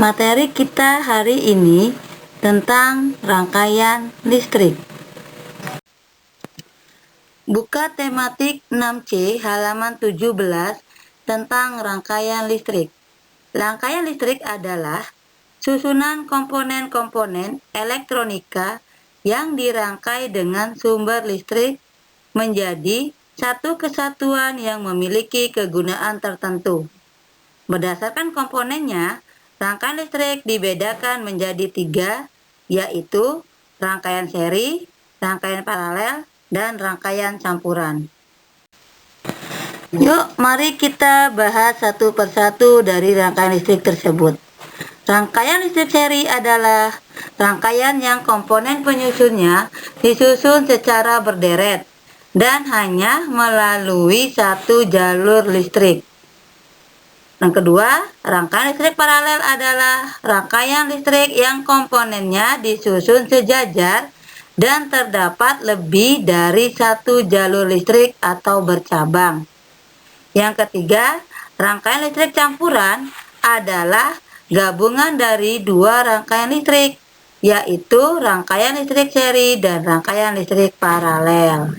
Materi kita hari ini tentang rangkaian listrik. Buka tematik 6C halaman 17 tentang rangkaian listrik. Rangkaian listrik adalah susunan komponen-komponen elektronika yang dirangkai dengan sumber listrik menjadi satu kesatuan yang memiliki kegunaan tertentu. Berdasarkan komponennya, rangkaian listrik dibedakan menjadi 3, yaitu rangkaian seri, rangkaian paralel, dan rangkaian campuran. Yuk, mari kita bahas satu persatu dari rangkaian listrik tersebut. Rangkaian listrik seri adalah rangkaian yang komponen penyusunnya disusun secara berderet dan hanya melalui satu jalur listrik. Yang kedua, rangkaian listrik paralel adalah rangkaian listrik yang komponennya disusun sejajar dan terdapat lebih dari satu jalur listrik atau bercabang. Yang ketiga, rangkaian listrik campuran adalah gabungan dari dua rangkaian listrik, yaitu rangkaian listrik seri dan rangkaian listrik paralel.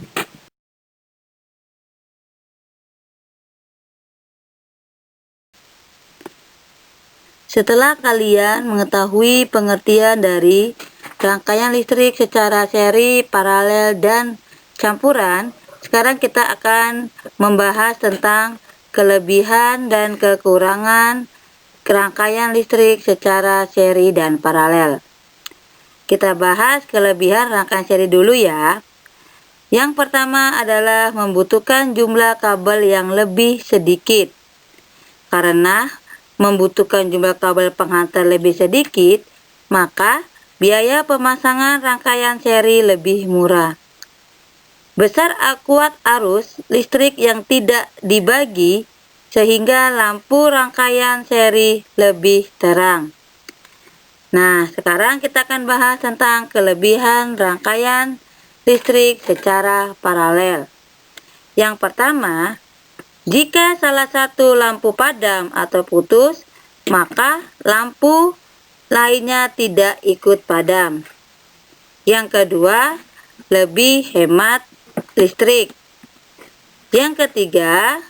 Setelah kalian mengetahui pengertian dari rangkaian listrik secara seri, paralel, dan campuran, sekarang kita akan membahas tentang kelebihan dan kekurangan rangkaian listrik secara seri dan paralel. Kita bahas kelebihan rangkaian seri dulu ya. Yang pertama adalah membutuhkan jumlah kabel yang lebih sedikit. Karena membutuhkan jumlah kabel penghantar lebih sedikit, maka biaya pemasangan rangkaian seri lebih murah. Besar kuat arus listrik yang tidak dibagi sehingga lampu rangkaian seri lebih terang. Nah, sekarang kita akan bahas tentang kelebihan rangkaian listrik secara paralel. Yang pertama, jika salah satu lampu padam atau putus, maka lampu lainnya tidak ikut padam. Yang kedua, lebih hemat listrik. Yang ketiga,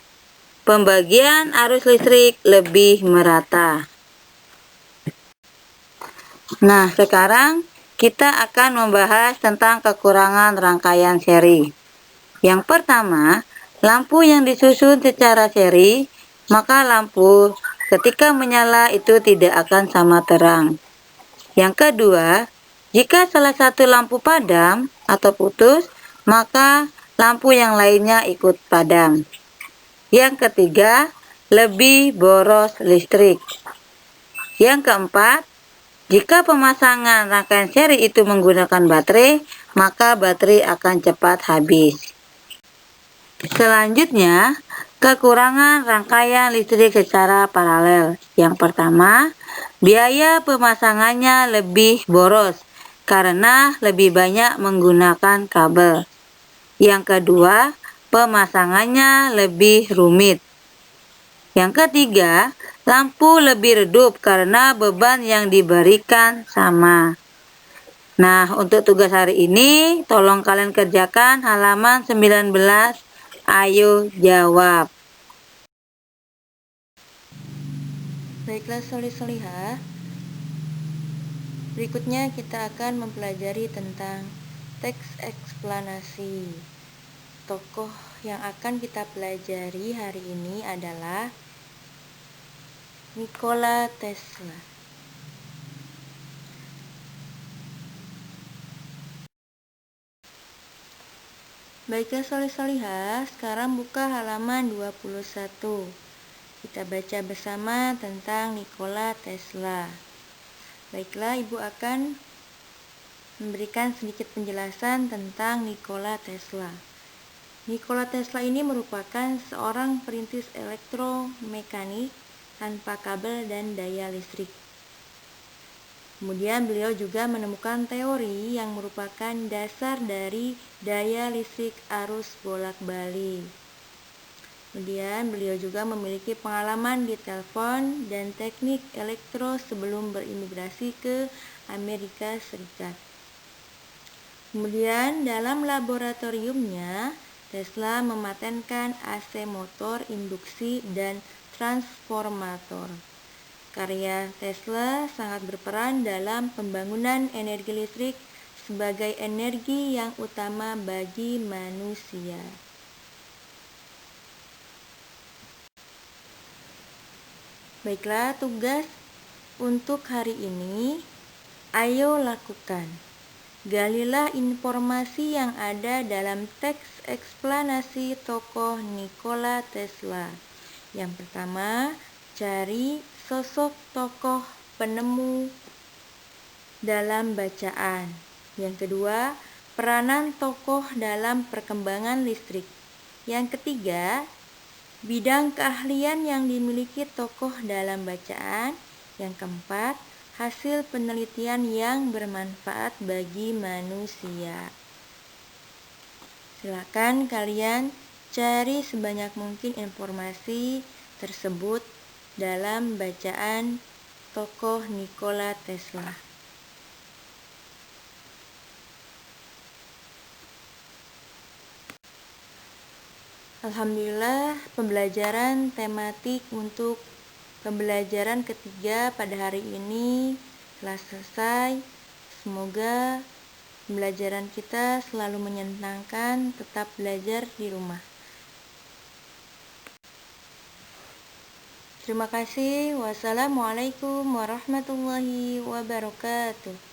pembagian arus listrik lebih merata. Nah, sekarang kita akan membahas tentang kekurangan rangkaian seri. Yang pertama, lampu yang disusun secara seri, maka lampu ketika menyala itu tidak akan sama terang. Yang kedua, jika salah satu lampu padam atau putus, maka lampu yang lainnya ikut padam. Yang ketiga, lebih boros listrik. Yang keempat, jika pemasangan rangkaian seri itu menggunakan baterai, maka baterai akan cepat habis. Selanjutnya, kekurangan rangkaian listrik secara paralel. Yang pertama, biaya pemasangannya lebih boros karena lebih banyak menggunakan kabel. Yang kedua, pemasangannya lebih rumit. Yang ketiga, lampu lebih redup karena beban yang diberikan sama. Nah, untuk tugas hari ini, tolong kalian kerjakan halaman 19. Ayo jawab. Baiklah solih-solihah, berikutnya kita akan mempelajari tentang teks eksplanasi. Tokoh yang akan kita pelajari hari ini adalah Nikola Tesla. Baiklah solih-solihah, sekarang buka halaman 21. Kita baca bersama tentang Nikola Tesla. Baiklah, Ibu akan memberikan sedikit penjelasan tentang Nikola Tesla. Nikola Tesla ini merupakan seorang perintis elektromekanik tanpa kabel dan daya listrik. Kemudian beliau juga menemukan teori yang merupakan dasar dari daya listrik arus bolak-balik. Kemudian beliau juga memiliki pengalaman di telepon dan teknik elektro sebelum berimigrasi ke Amerika Serikat. Kemudian dalam laboratoriumnya, Tesla mematenkan AC motor induksi dan transformator. Karya Tesla sangat berperan dalam pembangunan energi listrik sebagai energi yang utama bagi manusia. Baiklah, tugas untuk hari ini, ayo lakukan. Galilah informasi yang ada dalam teks eksplanasi tokoh Nikola Tesla. Yang pertama, cari sosok tokoh penemu dalam bacaan. Yang kedua, peranan tokoh dalam perkembangan listrik. Yang ketiga, bidang keahlian yang dimiliki tokoh dalam bacaan. Yang keempat, hasil penelitian yang bermanfaat bagi manusia. Silakan kalian cari sebanyak mungkin informasi tersebut dalam bacaan tokoh Nikola Tesla. Alhamdulillah, pembelajaran tematik untuk pembelajaran ketiga pada hari ini telah selesai. Semoga pembelajaran kita selalu menyenangkan, tetap belajar di rumah. Terima kasih. Wassalamualaikum warahmatullahi wabarakatuh.